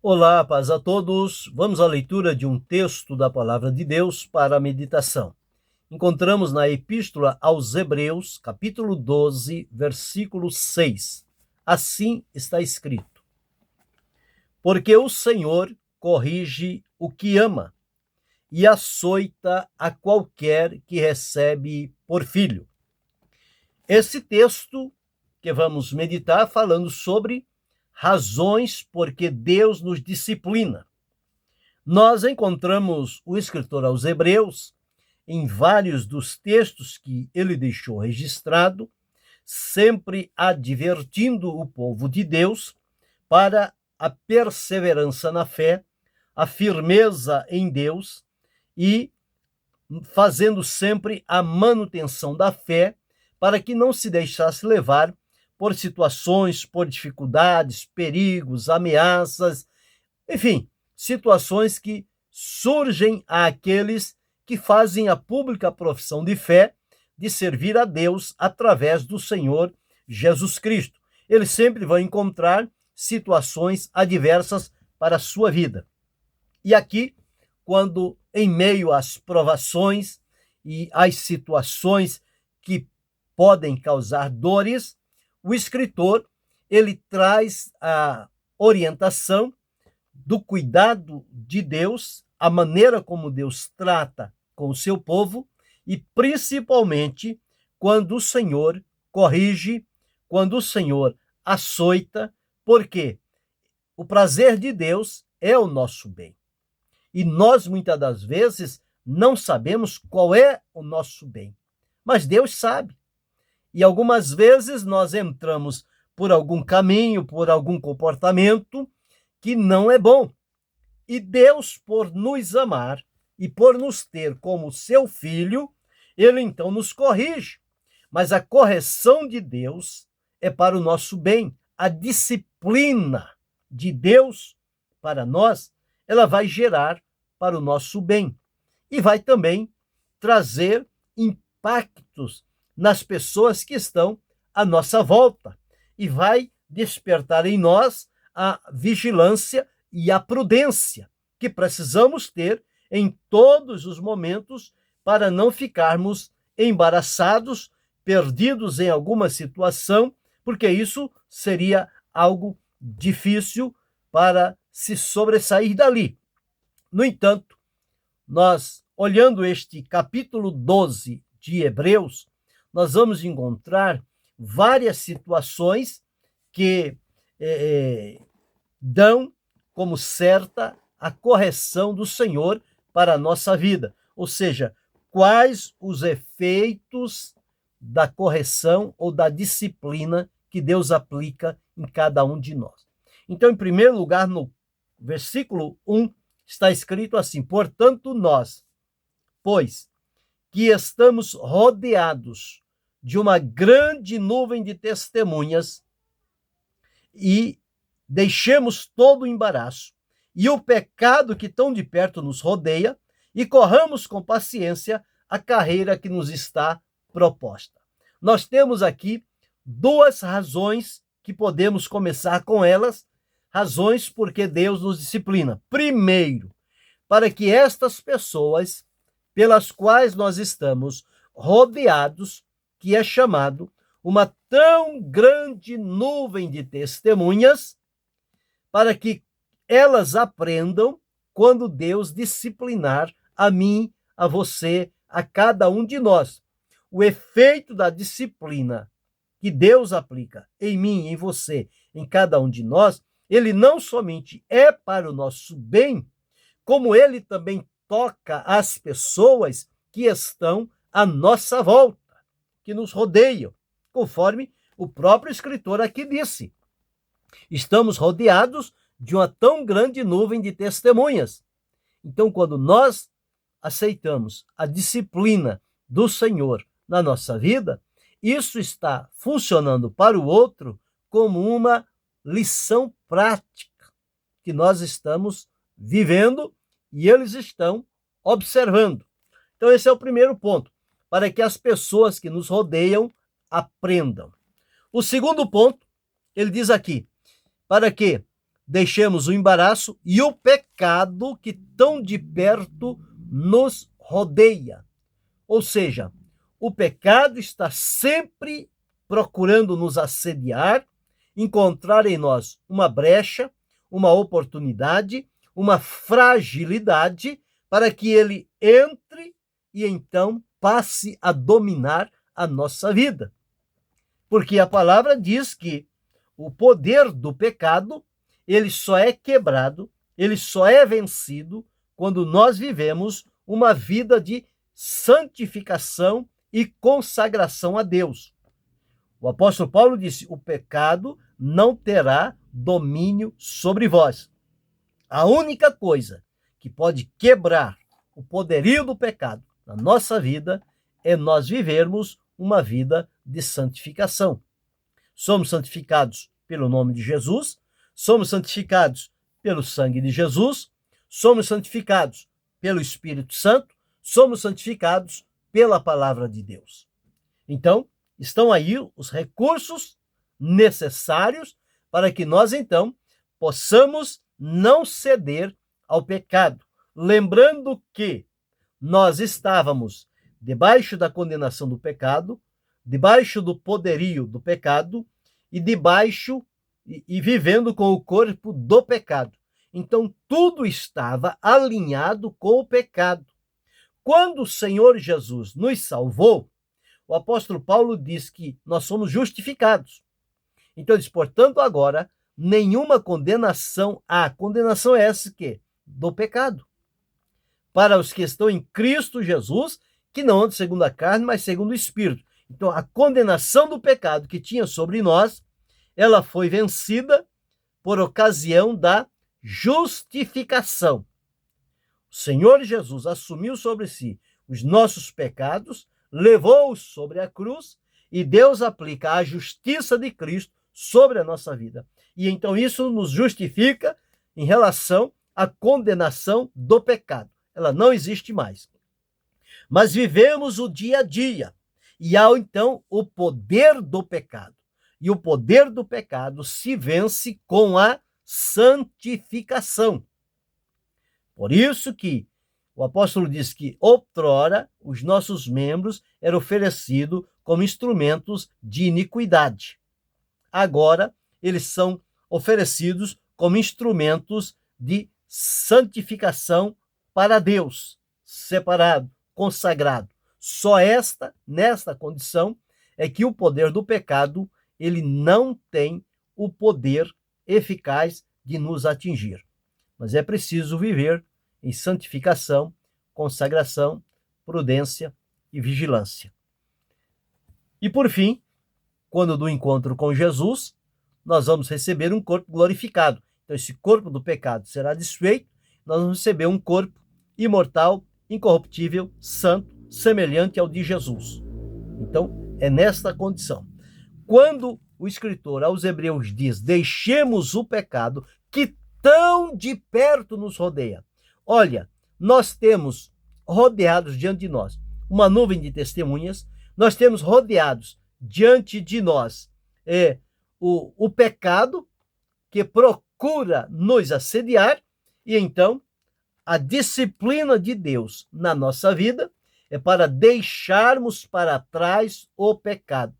Olá, paz a todos. Vamos à leitura de um texto da Palavra de Deus para a meditação. Encontramos na Epístola aos Hebreus, capítulo 12, versículo 6. Assim está escrito: Porque o Senhor corrige o que ama e açoita a qualquer que recebe por filho. Esse texto que vamos meditar falando sobre razões por que Deus nos disciplina. Nós encontramos o escritor aos Hebreus em vários dos textos que ele deixou registrado, sempre advertindo o povo de Deus para a perseverança na fé, a firmeza em Deus e fazendo sempre a manutenção da fé para que não se deixasse levar por situações, por dificuldades, perigos, ameaças, enfim, situações que surgem àqueles que fazem a pública profissão de fé de servir a Deus através do Senhor Jesus Cristo. Eles sempre vão encontrar situações adversas para a sua vida. E aqui, quando em meio às provações e às situações que podem causar dores, o escritor ele traz a orientação do cuidado de Deus, a maneira como Deus trata com o seu povo e principalmente quando o Senhor corrige, quando o Senhor açoita, porque o prazer de Deus é o nosso bem. E nós muitas das vezes não sabemos qual é o nosso bem, mas Deus sabe. E algumas vezes nós entramos por algum caminho, por algum comportamento que não é bom. E Deus, por nos amar e por nos ter como seu filho, ele então nos corrige. Mas a correção de Deus é para o nosso bem. A disciplina de Deus para nós, ela vai gerar para o nosso bem. E vai também trazer impactos nas pessoas que estão à nossa volta. E vai despertar em nós a vigilância e a prudência que precisamos ter em todos os momentos para não ficarmos embaraçados, perdidos em alguma situação, porque isso seria algo difícil para se sobressair dali. No entanto, nós, olhando este capítulo 12 de Hebreus, nós vamos encontrar várias situações que dão como certa a correção do Senhor para a nossa vida. Ou seja, quais os efeitos da correção ou da disciplina que Deus aplica em cada um de nós. Então, em primeiro lugar, no versículo 1, está escrito assim: portanto, nós, pois que estamos rodeados de uma grande nuvem de testemunhas e deixemos todo o embaraço e o pecado que tão de perto nos rodeia e corramos com paciência a carreira que nos está proposta. Nós temos aqui duas razões que podemos começar com elas, razões porque Deus nos disciplina. Primeiro, para que estas pessoas pelas quais nós estamos rodeados, que é chamado uma tão grande nuvem de testemunhas, para que elas aprendam quando Deus disciplinar a mim, a você, a cada um de nós. O efeito da disciplina que Deus aplica em mim, em você, em cada um de nós, ele não somente é para o nosso bem, como ele também toca as pessoas que estão à nossa volta, que nos rodeiam, conforme o próprio escritor aqui disse. Estamos rodeados de uma tão grande nuvem de testemunhas. Então, quando nós aceitamos a disciplina do Senhor na nossa vida, isso está funcionando para o outro como uma lição prática que nós estamos vivendo e eles estão observando. Então, esse é o primeiro ponto, para que as pessoas que nos rodeiam aprendam. O segundo ponto, ele diz aqui, para que deixemos o embaraço e o pecado que tão de perto nos rodeia. Ou seja, o pecado está sempre procurando nos assediar, encontrar em nós uma brecha, uma oportunidade, uma fragilidade para que ele entre e então passe a dominar a nossa vida. Porque a palavra diz que o poder do pecado, ele só é quebrado, ele só é vencido quando nós vivemos uma vida de santificação e consagração a Deus. O apóstolo Paulo disse: o pecado não terá domínio sobre vós. A única coisa que pode quebrar o poderio do pecado na nossa vida é nós vivermos uma vida de santificação. Somos santificados pelo nome de Jesus, somos santificados pelo sangue de Jesus, somos santificados pelo Espírito Santo, somos santificados pela palavra de Deus. Então, estão aí os recursos necessários para que nós, então, possamos não ceder ao pecado. Lembrando que nós estávamos debaixo da condenação do pecado, debaixo do poderio do pecado e debaixo e vivendo com o corpo do pecado. Então, tudo estava alinhado com o pecado. Quando o Senhor Jesus nos salvou, o apóstolo Paulo diz que nós somos justificados. Então, diz, portanto, agora, nenhuma condenação há. Condenação é essa que? Do pecado. Para os que estão em Cristo Jesus, que não andam segundo a carne, mas segundo o Espírito. Então, a condenação do pecado que tinha sobre nós, ela foi vencida por ocasião da justificação. O Senhor Jesus assumiu sobre si os nossos pecados, levou-os sobre a cruz e Deus aplica a justiça de Cristo sobre a nossa vida. E então isso nos justifica em relação à condenação do pecado. Ela não existe mais. Mas vivemos o dia a dia e há então o poder do pecado. E o poder do pecado se vence com a santificação. Por isso que o apóstolo diz que outrora os nossos membros eram oferecidos como instrumentos de iniquidade. Agora eles são oferecidos como instrumentos de santificação para Deus, separado, consagrado. Só nesta condição, é que o poder do pecado, ele não tem o poder eficaz de nos atingir. Mas é preciso viver em santificação, consagração, prudência e vigilância. E por fim, quando do encontro com Jesus, nós vamos receber um corpo glorificado. Então esse corpo do pecado será desfeito, nós vamos receber um corpo imortal, incorruptível, santo, semelhante ao de Jesus. Então é nesta condição. Quando o escritor aos Hebreus diz: deixemos o pecado que tão de perto nos rodeia. Olha, nós temos rodeados diante de nós uma nuvem de testemunhas, nós temos rodeados diante de nós o pecado que procura nos assediar, e então a disciplina de Deus na nossa vida é para deixarmos para trás o pecado.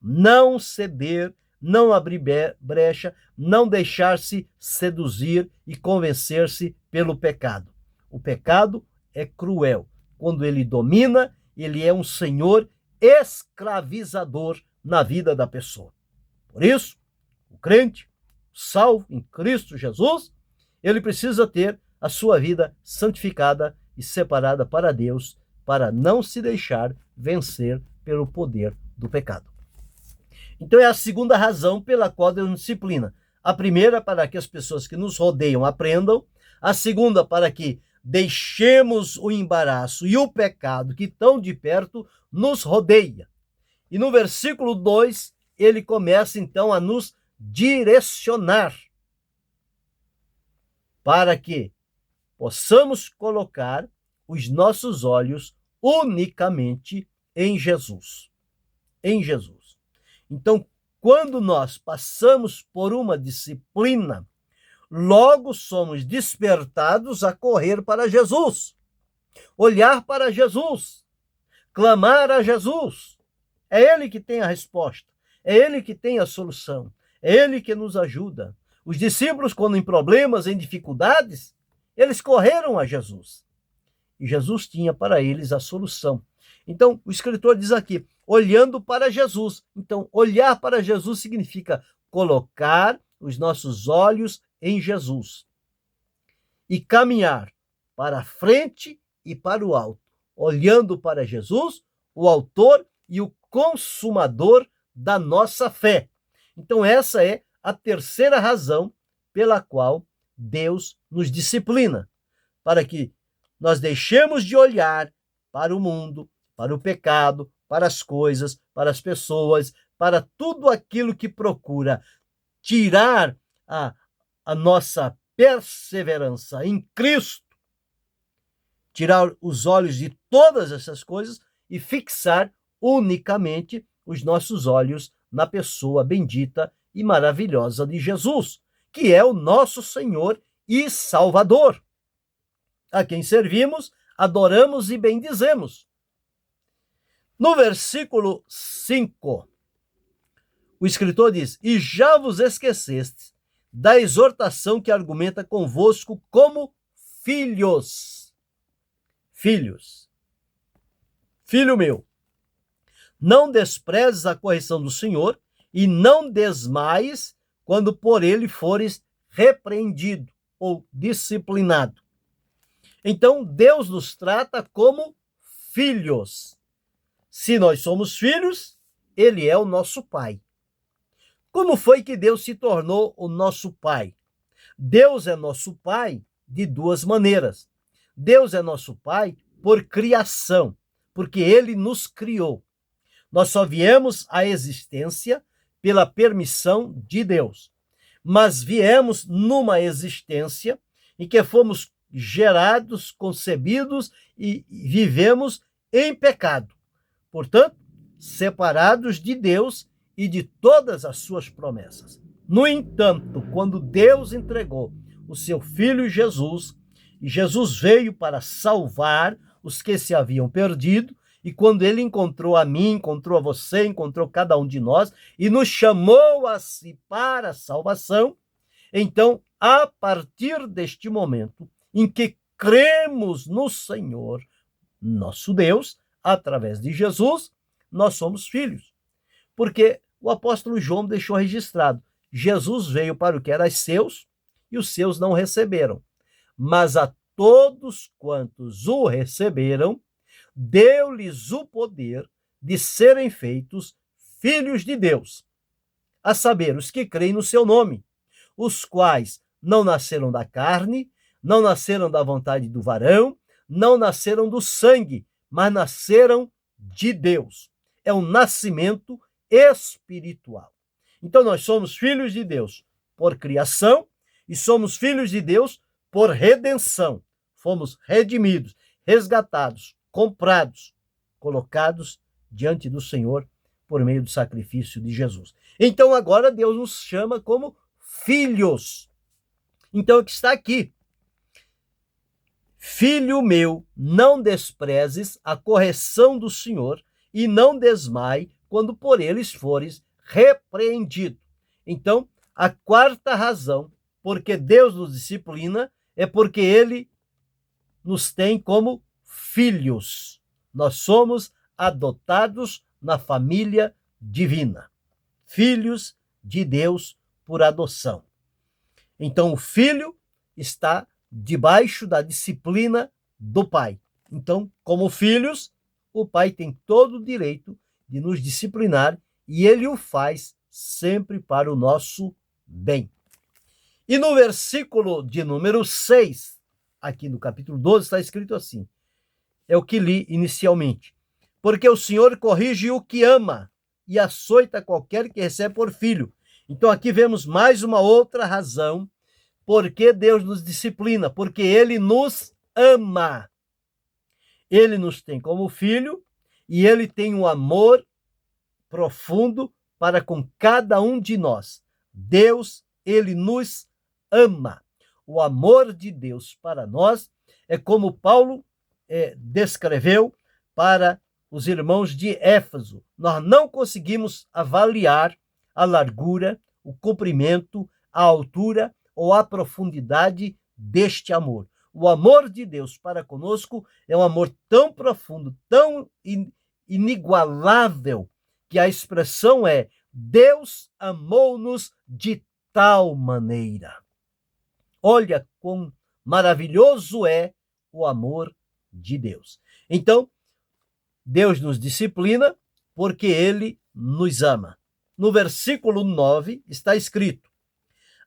Não ceder, não abrir brecha, não deixar-se seduzir e convencer-se pelo pecado. O pecado é cruel. Quando ele domina, ele é um senhor escravizador na vida da pessoa. Por isso, o crente, salvo em Cristo Jesus, ele precisa ter a sua vida santificada e separada para Deus, para não se deixar vencer pelo poder do pecado. Então é a segunda razão pela qual Deus nos disciplina. A primeira, para que as pessoas que nos rodeiam aprendam. A segunda, para que deixemos o embaraço e o pecado que tão de perto nos rodeia. E no versículo 2, ele começa então a nos direcionar para que possamos colocar os nossos olhos unicamente em Jesus. Em Jesus. Então, quando nós passamos por uma disciplina, logo somos despertados a correr para Jesus, olhar para Jesus, clamar a Jesus. É Ele que tem a resposta, é Ele que tem a solução, é Ele que nos ajuda. Os discípulos, quando em problemas, em dificuldades, eles correram a Jesus. E Jesus tinha para eles a solução. Então, o escritor diz aqui, olhando para Jesus. Então, olhar para Jesus significa colocar os nossos olhos em Jesus e caminhar para a frente e para o alto, olhando para Jesus, o autor e o consumador da nossa fé. Então, essa é a terceira razão pela qual Deus nos disciplina, para que nós deixemos de olhar para o mundo, para o pecado, para as coisas, para as pessoas, para tudo aquilo que procura tirar a nossa perseverança em Cristo, tirar os olhos de todas essas coisas e fixar unicamente os nossos olhos na pessoa bendita e maravilhosa de Jesus, que é o nosso Senhor e Salvador, a quem servimos, adoramos e bendizemos. No versículo 5, o escritor diz: e já vos esquecestes da exortação que argumenta convosco como filhos. Filhos. Filho meu, não desprezes a correção do Senhor e não desmaies quando por ele fores repreendido ou disciplinado. Então, Deus nos trata como filhos. Se nós somos filhos, ele é o nosso pai. Como foi que Deus se tornou o nosso pai? Deus é nosso pai de duas maneiras. Deus é nosso pai por criação, porque ele nos criou. Nós só viemos à existência pela permissão de Deus. Mas viemos numa existência em que fomos gerados, concebidos e vivemos em pecado. Portanto, separados de Deus e de todas as suas promessas. No entanto, quando Deus entregou o seu Filho Jesus, e Jesus veio para salvar os que se haviam perdido, e quando ele encontrou a mim, encontrou a você, encontrou cada um de nós, e nos chamou a si para a salvação, então, a partir deste momento em que cremos no Senhor, nosso Deus, através de Jesus, nós somos filhos. Porque o apóstolo João deixou registrado, Jesus veio para o que era seus, e os seus não receberam. Mas a todos quantos o receberam, deu-lhes o poder de serem feitos filhos de Deus, a saber, os que creem no seu nome, os quais não nasceram da carne, não nasceram da vontade do varão, não nasceram do sangue, mas nasceram de Deus. É um nascimento espiritual. Então nós somos filhos de Deus por criação e somos filhos de Deus por redenção. Fomos redimidos, resgatados, comprados, colocados diante do Senhor por meio do sacrifício de Jesus. Então agora Deus nos chama como filhos. Então o que está aqui? Filho meu, não desprezes a correção do Senhor e não desmaie quando por eles fores repreendido. Então, a quarta razão porque Deus nos disciplina é porque ele nos tem como filhos. Nós somos adotados na família divina. Filhos de Deus por adoção. Então, o filho está debaixo da disciplina do pai. Então, como filhos, o pai tem todo o direito de nos disciplinar e ele o faz sempre para o nosso bem. E no versículo de número 6, aqui no capítulo 12, está escrito assim, é o que li inicialmente. Porque o Senhor corrige o que ama e açoita qualquer que recebe por filho. Então aqui vemos mais uma outra razão porque Deus nos disciplina, porque ele nos ama. Ele nos tem como filho e ele tem um amor profundo para com cada um de nós. Deus, ele nos ama. O amor de Deus para nós é como Paulo descreveu para os irmãos de Éfeso. Nós não conseguimos avaliar a largura, o comprimento, a altura ou a profundidade deste amor. O amor de Deus para conosco é um amor tão profundo, tão inigualável, que a expressão é: Deus amou-nos de tal maneira. Olha quão maravilhoso é o amor de Deus. Então, Deus nos disciplina porque Ele nos ama. No versículo 9 está escrito: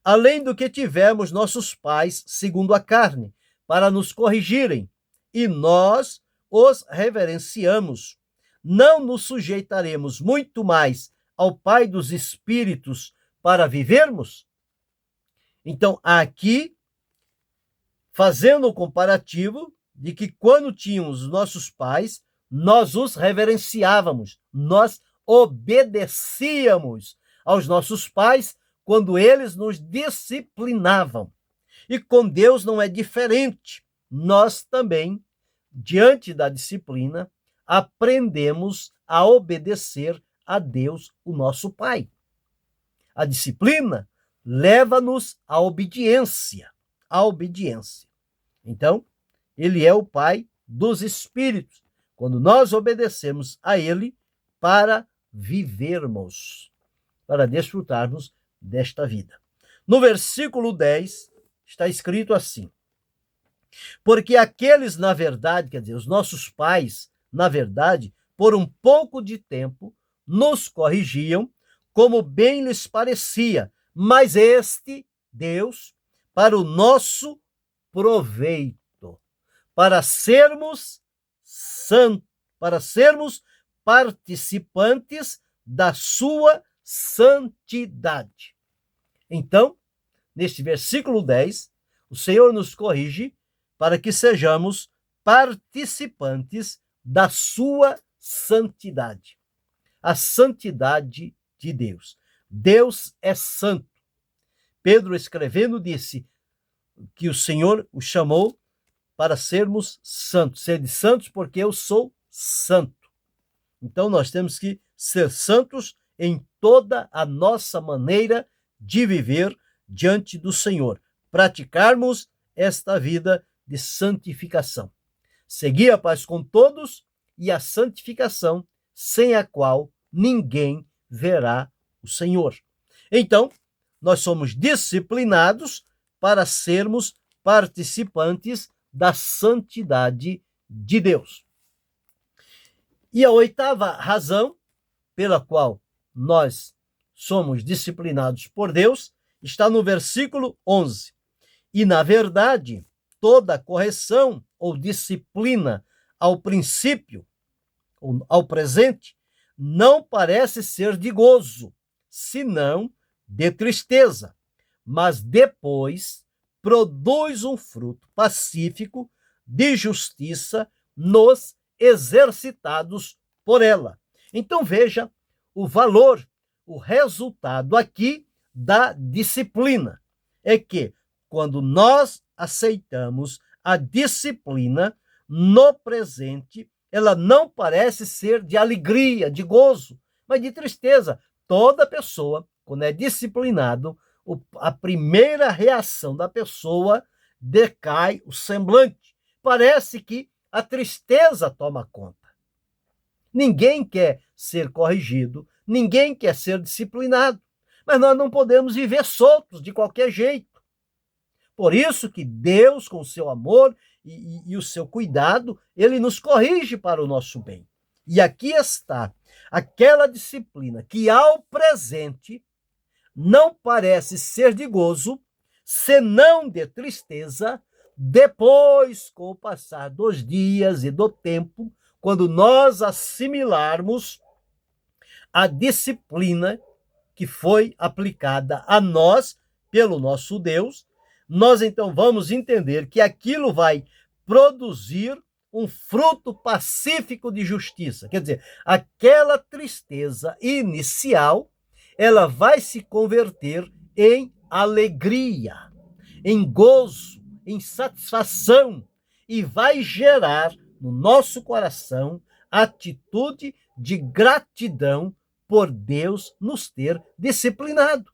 além do que tivemos nossos pais segundo a carne, para nos corrigirem, e nós os reverenciamos. Não nos sujeitaremos muito mais ao Pai dos Espíritos para vivermos? Então, aqui, fazendo o comparativo de que quando tínhamos nossos pais, nós os reverenciávamos, nós obedecíamos aos nossos pais quando eles nos disciplinavam. E com Deus não é diferente. Nós também, diante da disciplina, aprendemos a obedecer a Deus, o nosso Pai. A disciplina leva-nos à obediência. À obediência. Então, Ele é o Pai dos Espíritos, quando nós obedecemos a Ele para vivermos, para desfrutarmos desta vida. No versículo 10, está escrito assim: porque aqueles, na verdade, quer dizer, os nossos pais, na verdade, por um pouco de tempo, nos corrigiam, como bem lhes parecia, mas este, Deus, para o nosso proveito, para sermos santos, para sermos participantes da sua santidade. Então, neste versículo 10, o Senhor nos corrige para que sejamos participantes da sua santidade. A santidade de Deus. Deus é santo. Pedro, escrevendo, disse que o Senhor o chamou para sermos santos. Sede santos porque eu sou santo. Então, nós temos que ser santos em toda a nossa maneira de viver diante do Senhor. Praticarmos esta vida de santificação. Seguir a paz com todos e a santificação, sem a qual ninguém verá o Senhor. Então, nós somos disciplinados para sermos participantes da santidade de Deus. E a oitava razão pela qual nós somos disciplinados por Deus está no versículo 11. E, na verdade, toda correção ou disciplina ao princípio, ou ao presente, não parece ser de gozo, senão de tristeza, mas depois produz um fruto pacífico de justiça nos exercitados por ela. Então veja o valor, o resultado aqui da disciplina. É que quando nós aceitamos a disciplina no presente, ela não parece ser de alegria, de gozo, mas de tristeza. Toda pessoa, quando é disciplinado, a primeira reação da pessoa decai o semblante. Parece que a tristeza toma conta. Ninguém quer ser corrigido, ninguém quer ser disciplinado, mas nós não podemos viver soltos de qualquer jeito. Por isso que Deus, com o seu amor e o seu cuidado, ele nos corrige para o nosso bem. E aqui está aquela disciplina que, ao presente, não parece ser de gozo, senão de tristeza, depois, com o passar dos dias e do tempo, quando nós assimilarmos a disciplina que foi aplicada a nós pelo nosso Deus, nós então vamos entender que aquilo vai produzir um fruto pacífico de justiça. Quer dizer, aquela tristeza inicial, ela vai se converter em alegria. em gozo, em satisfação, e vai gerar no nosso coração atitude de gratidão por Deus nos ter disciplinado.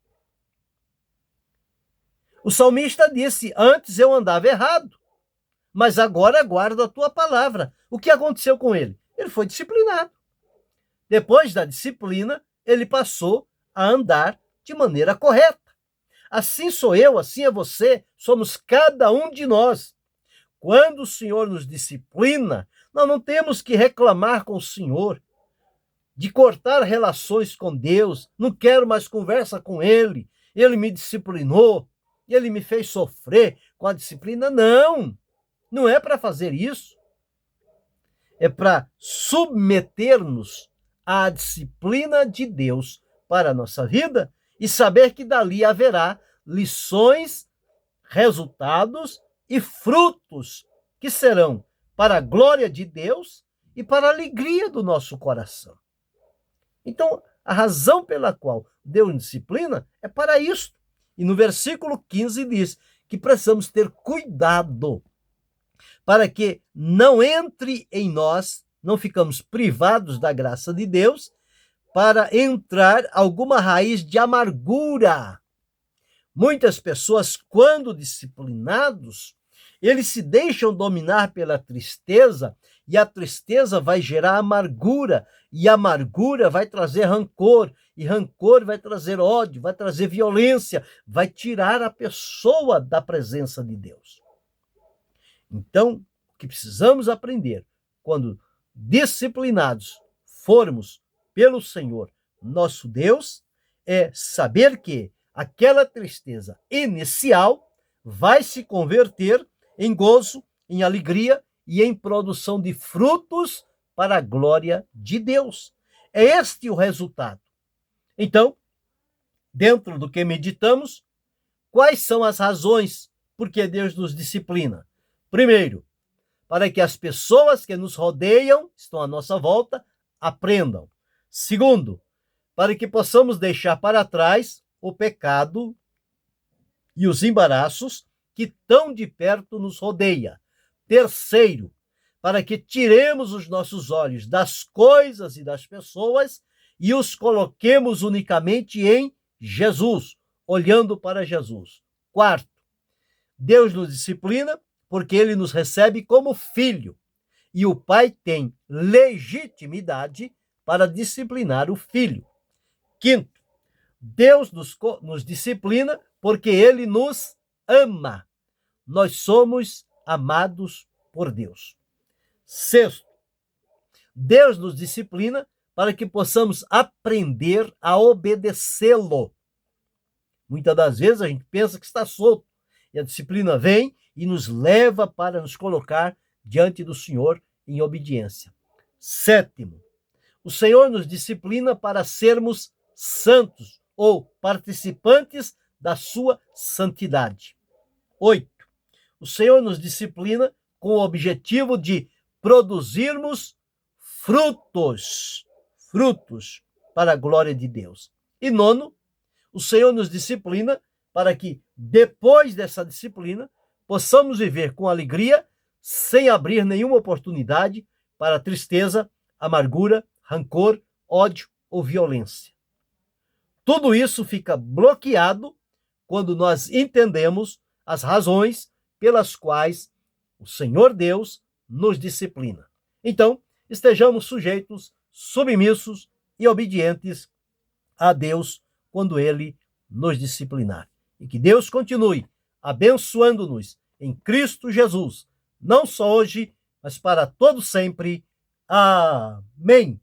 O salmista disse: antes eu andava errado, mas agora guardo a tua palavra. O que aconteceu com ele? Ele foi disciplinado. Depois da disciplina, ele passou a andar de maneira correta. Assim sou eu, assim é você, somos cada um de nós. Quando o Senhor nos disciplina, nós não temos que reclamar com o Senhor, de cortar relações com Deus, não quero mais conversa com Ele, Ele me disciplinou, Ele me fez sofrer com a disciplina. Não, não é para fazer isso. É para submeter-nos à disciplina de Deus para a nossa vida e saber que dali haverá lições, resultados e frutos que serão para a glória de Deus e para a alegria do nosso coração. Então, a razão pela qual Deus nos disciplina é para isso. E no versículo 15 diz que precisamos ter cuidado para que não entre em nós, não ficamos privados da graça de Deus, para entrar alguma raiz de amargura. Muitas pessoas, quando disciplinados, eles se deixam dominar pela tristeza, e a tristeza vai gerar amargura, e a amargura vai trazer rancor, e rancor vai trazer ódio, vai trazer violência, vai tirar a pessoa da presença de Deus. Então, o que precisamos aprender, quando disciplinados formos pelo Senhor, nosso Deus, é saber que aquela tristeza inicial vai se converter em gozo, em alegria e em produção de frutos para a glória de Deus. É este o resultado. Então, dentro do que meditamos, quais são as razões por que Deus nos disciplina? Primeiro, para que as pessoas que nos rodeiam, estão à nossa volta, aprendam. Segundo, para que possamos deixar para trás o pecado e os embaraços que tão de perto nos rodeia. Terceiro, para que tiremos os nossos olhos das coisas e das pessoas e os coloquemos unicamente em Jesus, olhando para Jesus. Quarto, Deus nos disciplina porque Ele nos recebe como filho, e o pai tem legitimidade para disciplinar o filho. Quinto, Deus nos disciplina porque Ele nos ama. Nós somos amados por Deus. Sexto, Deus nos disciplina para que possamos aprender a obedecê-lo. Muitas das vezes a gente pensa que está solto, e a disciplina vem e nos leva para nos colocar diante do Senhor em obediência. Sétimo, o Senhor nos disciplina para sermos santos ou participantes da sua santidade. 8. O Senhor nos disciplina com o objetivo de produzirmos frutos para a glória de Deus. E 9, o Senhor nos disciplina para que, depois dessa disciplina, possamos viver com alegria, sem abrir nenhuma oportunidade para tristeza, amargura, rancor, ódio ou violência. Tudo isso fica bloqueado quando nós entendemos as razões pelas quais o Senhor Deus nos disciplina. Então, estejamos sujeitos, submissos e obedientes a Deus quando Ele nos disciplinar. E que Deus continue abençoando-nos em Cristo Jesus, não só hoje, mas para todo sempre. Amém.